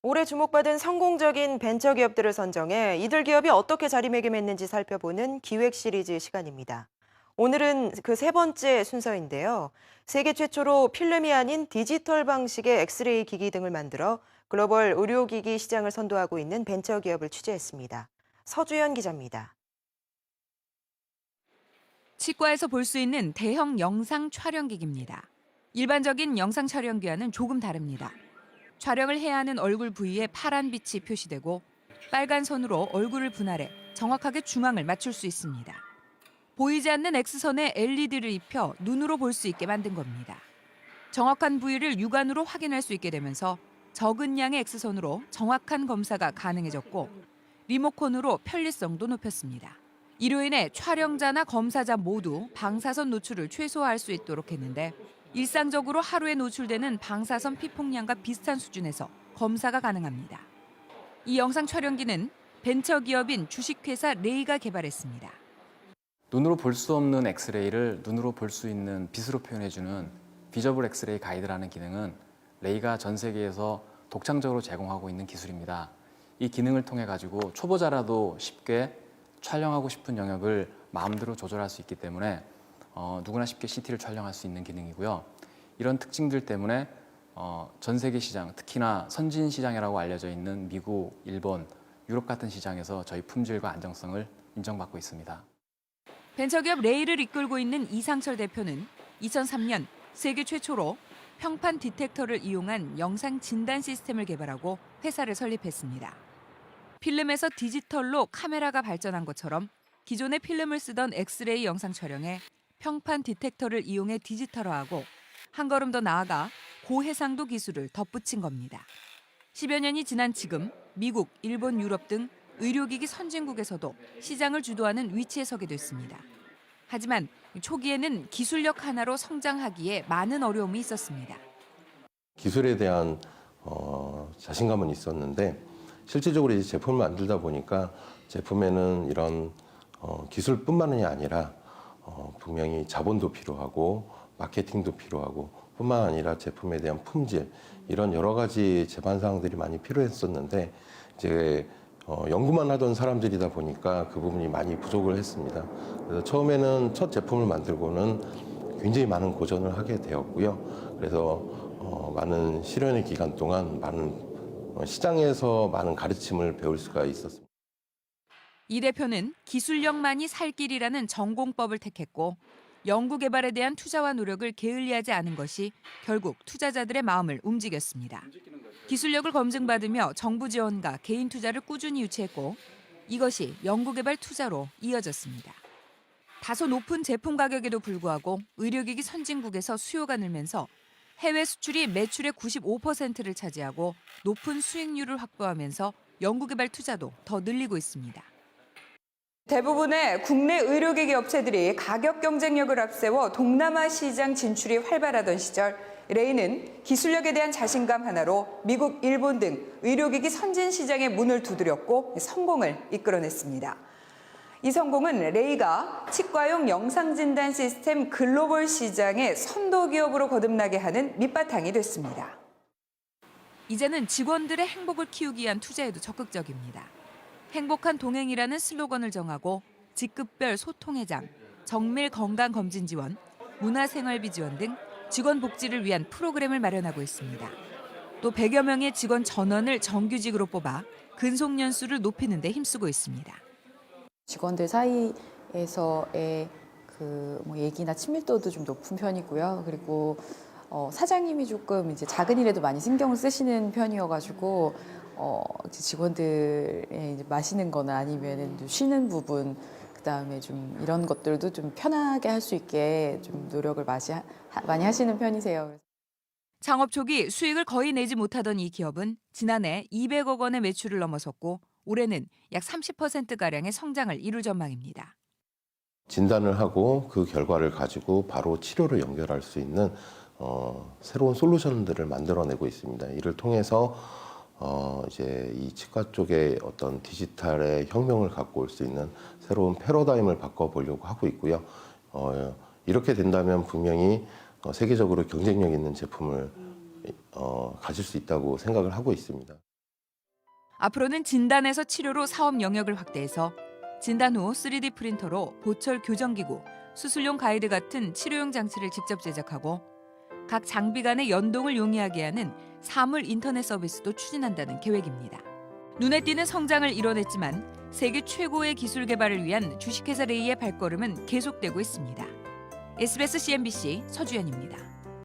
올해 주목받은 성공적인 벤처 기업들을 선정해 이들 기업이 어떻게 자리매김했는지 살펴보는 기획 시리즈 시간입니다. 오늘은 그 세 번째 순서인데요. 세계 최초로 필름이 아닌 디지털 방식의 엑스레이 기기 등을 만들어 글로벌 의료기기 시장을 선도하고 있는 벤처 기업을 취재했습니다. 서주연 기자입니다. 치과에서 볼 수 있는 대형 영상 촬영기기입니다. 일반적인 영상 촬영기와는 조금 다릅니다. 촬영을 해야 하는 얼굴 부위에 파란 빛이 표시되고 빨간 선으로 얼굴을 분할해 정확하게 중앙을 맞출 수 있습니다. 보이지 않는 X선에 LED를 입혀 눈으로 볼 수 있게 만든 겁니다. 정확한 부위를 육안으로 확인할 수 있게 되면서 적은 양의 X선으로 정확한 검사가 가능해졌고 리모컨으로 편리성도 높였습니다. 이로 인해 촬영자나 검사자 모두 방사선 노출을 최소화할 수 있도록 했는데 일상적으로 하루에 노출되는 방사선 피폭량과 비슷한 수준에서 검사가 가능합니다. 이 영상 촬영기는 벤처기업인 주식회사 레이가 개발했습니다. 눈으로 볼 수 없는 엑스레이를 눈으로 볼 수 있는 빛으로 표현해주는 비저블 엑스레이 가이드라는 기능은 레이가 전 세계에서 독창적으로 제공하고 있는 기술입니다. 이 기능을 통해 가지고 초보자라도 쉽게 촬영하고 싶은 영역을 마음대로 조절할 수 있기 때문에 누구나 쉽게 CT를 촬영할 수 있는 기능이고요. 이런 특징들 때문에 전 세계 시장, 특히나 선진 시장이라고 알려져 있는 미국, 일본, 유럽 같은 시장에서 저희 품질과 안정성을 인정받고 있습니다. 벤처기업 레이를 이끌고 있는 이상철 대표는 2003년 세계 최초로 평판 디텍터를 이용한 영상 진단 시스템을 개발하고 회사를 설립했습니다. 필름에서 디지털로 카메라가 발전한 것처럼 기존의 필름을 쓰던 엑스레이 영상 촬영에 평판 디텍터를 이용해 디지털화하고 한 걸음 더 나아가 고해상도 기술을 덧붙인 겁니다. 10여 년이 지난 지금 미국, 일본, 유럽 등 의료기기 선진국에서도 시장을 주도하는 위치에 서게 됐습니다. 하지만 초기에는 기술력 하나로 성장하기에 많은 어려움이 있었습니다. 기술에 대한 자신감은 있었는데 실질적으로 이제 제품을 만들다 보니까 제품에는 이런 기술뿐만이 아니라 분명히 자본도 필요하고 마케팅도 필요하고 뿐만 아니라 제품에 대한 품질 이런 여러 가지 제반 사항들이 많이 필요했었는데 이제 연구만 하던 사람들이다 보니까 그 부분이 많이 부족을 했습니다. 그래서 처음에는 첫 제품을 만들고는 굉장히 많은 고전을 하게 되었고요. 그래서 많은 실현의 기간 동안 많은 시장에서 많은 가르침을 배울 수가 있었습니다. 이 대표는 기술력만이 살 길이라는 전공법을 택했고 연구 개발에 대한 투자와 노력을 게을리하지 않은 것이 결국 투자자들의 마음을 움직였습니다. 기술력을 검증받으며 정부 지원과 개인 투자를 꾸준히 유치했고 이것이 연구 개발 투자로 이어졌습니다. 다소 높은 제품 가격에도 불구하고 의료기기 선진국에서 수요가 늘면서 해외 수출이 매출의 95%를 차지하고 높은 수익률을 확보하면서 연구개발 투자도 더 늘리고 있습니다. 대부분의 국내 의료기기 업체들이 가격 경쟁력을 앞세워 동남아 시장 진출이 활발하던 시절 레이는 기술력에 대한 자신감 하나로 미국, 일본 등 의료기기 선진 시장의 문을 두드렸고 성공을 이끌어냈습니다. 이 성공은 레이가 치과용 영상진단 시스템 글로벌 시장의 선도 기업으로 거듭나게 하는 밑바탕이 됐습니다. 이제는 직원들의 행복을 키우기 위한 투자에도 적극적입니다. 행복한 동행이라는 슬로건을 정하고 직급별 소통회장, 정밀 건강검진 지원, 문화생활비 지원 등 직원 복지를 위한 프로그램을 마련하고 있습니다. 또 100여 명의 직원 전원을 정규직으로 뽑아 근속 연수를 높이는 데 힘쓰고 있습니다. 직원들 사이에서의 얘기나 친밀도도 좀 높은 편이고요. 그리고 사장님이 조금 이제 작은 일에도 많이 신경을 쓰시는 편이어가지고 직원들의 이제 마시는 거나 아니면은 좀 쉬는 부분, 그다음에 좀 이런 것들도 좀 편하게 할 수 있게 좀 노력을 많이 하시는 편이세요. 창업 초기 수익을 거의 내지 못하던 이 기업은 지난해 200억 원의 매출을 넘어섰고 올해는 약 30%가량의 성장을 이룰 전망입니다. 진단을 하고 그 결과를 가지고 바로 치료를 연결할 수 있는 새로운 솔루션들을 만들어내고 있습니다. 이를 통해서 이제 이 치과 쪽에 어떤 디지털의 혁명을 갖고 올 수 있는 새로운 패러다임을 바꿔보려고 하고 있고요. 이렇게 된다면 분명히 세계적으로 경쟁력 있는 제품을 가질 수 있다고 생각을 하고 있습니다. 앞으로는 진단에서 치료로 사업 영역을 확대해서 진단 후 3D 프린터로 보철 교정기구, 수술용 가이드 같은 치료용 장치를 직접 제작하고 각 장비 간의 연동을 용이하게 하는 사물 인터넷 서비스도 추진한다는 계획입니다. 눈에 띄는 성장을 이뤄냈지만 세계 최고의 기술 개발을 위한 주식회사 레이의 발걸음은 계속되고 있습니다. SBS CNBC 서주연입니다.